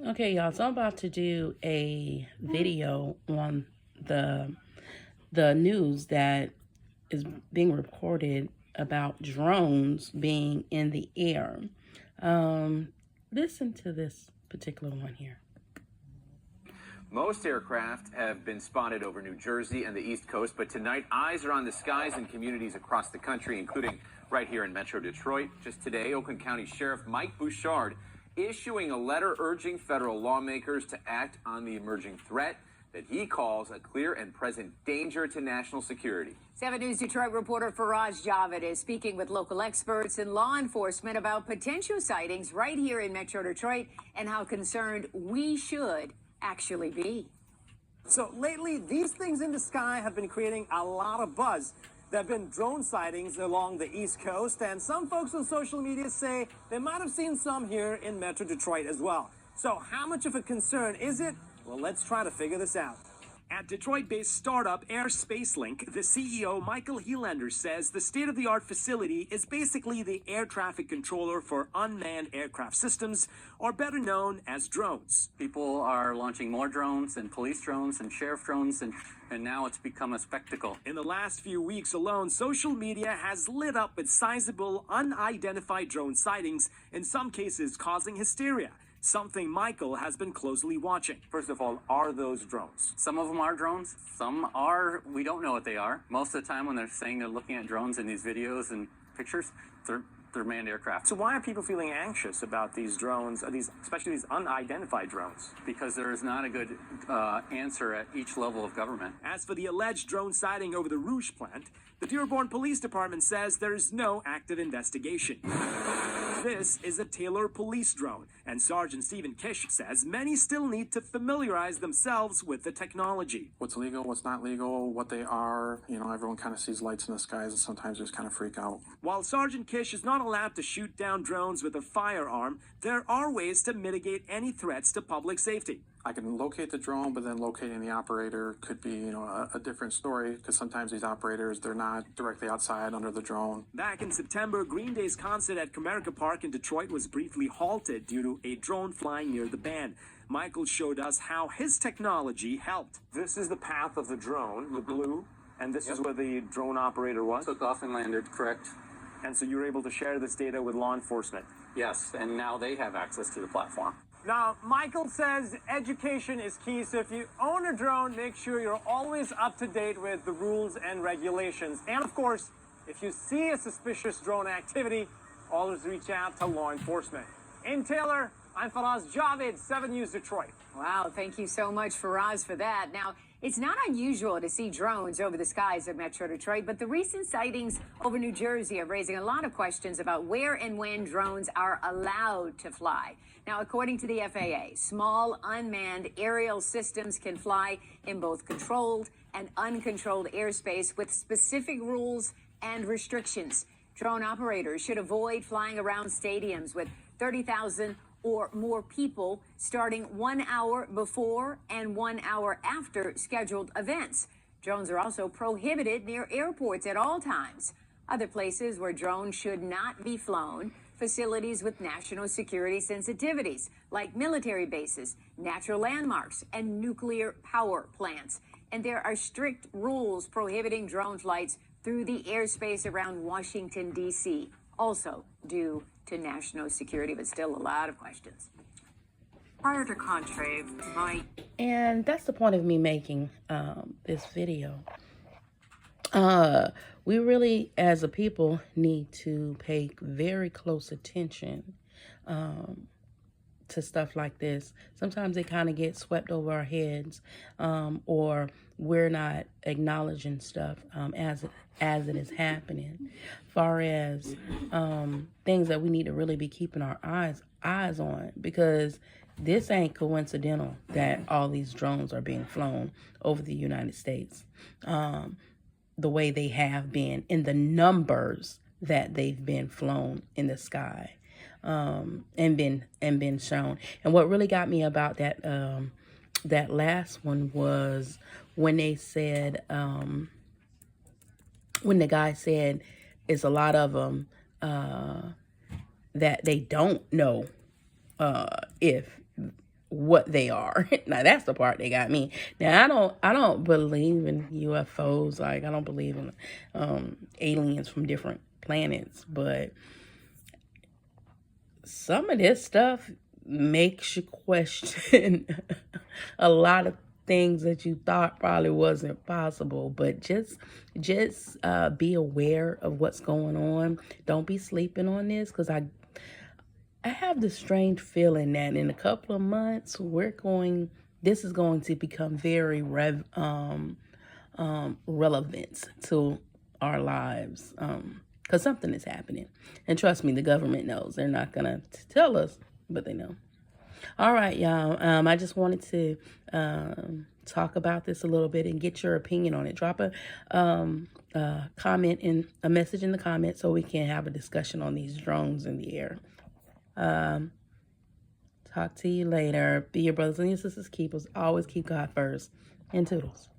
Okay, y'all, so I'm about to do a video on the news that is being reported about drones being in the air. Listen to this particular one here. Most aircraft have been spotted over New Jersey and the East Coast, but tonight eyes are on the skies in communities across the country, including right here in Metro Detroit. Just today, Oakland County Sheriff Mike Bouchard issuing a letter urging federal lawmakers to act on the emerging threat that he calls a clear and present danger to national security. 7 News Detroit reporter Faraz Javed is speaking with local experts and law enforcement about potential sightings right here in Metro Detroit and how concerned we should actually be. So lately, these things in the sky have been creating a lot of buzz. There have been drone sightings along the East Coast, and some folks on social media say they might have seen some here in Metro Detroit as well. So how much of a concern is it? Well, let's try to figure this out. At Detroit-based startup AirSpaceLink, the CEO, Michael Helander, says the state-of-the-art facility is basically the air traffic controller for unmanned aircraft systems, or better known as drones. People are launching more drones and police drones and sheriff drones, and now it's become a spectacle. In the last few weeks alone, social media has lit up with sizable, unidentified drone sightings, in some cases causing hysteria. Something Michael has been closely watching. First of all, are those drones? Some of them are drones. Some are, we don't know what they are. Most of the time when they're saying they're looking at drones in these videos and pictures, they're manned aircraft. So why are people feeling anxious about these drones, especially these unidentified drones? Because there is not a good answer at each level of government. As for the alleged drone sighting over the Rouge plant, the Dearborn Police Department says there is no active investigation. This is a Taylor police drone, and Sergeant Stephen Kish says many still need to familiarize themselves with the technology. What's legal, what's not legal, what they are. You know, everyone kind of sees lights in the skies and sometimes just kind of freak out. While Sergeant Kish is not allowed to shoot down drones with a firearm, there are ways to mitigate any threats to public safety. I can locate the drone, but then locating the operator could be, a different story, because sometimes these operators, they're not directly outside under the drone. Back in September, Green Day's concert at Comerica Park in Detroit was briefly halted due to a drone flying near the band. Michael showed us how his technology helped. This is the path of the drone, the blue, and this is where the drone operator was? Took off and landed, correct. And so you were able to share this data with law enforcement? Yes, and now they have access to the platform. Now, Michael says education is key, so if you own a drone, make sure you're always up to date with the rules and regulations. And of course, if you see a suspicious drone activity, always reach out to law enforcement. In Taylor, I'm Faraz Javed, 7 News Detroit. Wow, thank you so much, Faraz, for that. Now, it's not unusual to see drones over the skies of Metro Detroit, but the recent sightings over New Jersey are raising a lot of questions about where and when drones are allowed to fly. Now, according to the FAA, small unmanned aerial systems can fly in both controlled and uncontrolled airspace with specific rules and restrictions. Drone operators should avoid flying around stadiums with 30,000 or more people starting 1 hour before and 1 hour after scheduled events. Drones are also prohibited near airports at all times. Other places where drones should not be flown, facilities with national security sensitivities, like military bases, natural landmarks, and nuclear power plants. And there are strict rules prohibiting drone flights through the airspace around Washington, D.C., also due to national security, but still a lot of questions. Prior to Contrave, And that's the point of me making this video. We really, as a people, need to pay very close attention to stuff like this. Sometimes they kind of get swept over our heads, or we're not acknowledging stuff as it is happening. Far as things that we need to really be keeping our eyes on, because this ain't coincidental that all these drones are being flown over the United States the way they have been, in the numbers that they've been flown in the sky and been shown. And what really got me about that that last one was when they said, when the guy said it's a lot of them that they don't know if what they are. Now that's the part that got me. Now I don't believe in UFOs. Like, I don't believe in aliens from different planets, but some of this stuff makes you question a lot of things that you thought probably wasn't possible. But just be aware of what's going on. Don't be sleeping on this, because I have this strange feeling that in a couple of months this is going to become very relevant to our lives, because something is happening. And trust me, the government knows. They're not gonna tell us, but they know. All right, y'all. I just wanted to talk about this a little bit and get your opinion on it. Drop a comment in a message in the comments so we can have a discussion on these drones in the air. Talk to you later. Be your brothers and your sisters keepers. Always keep God first. And toodles.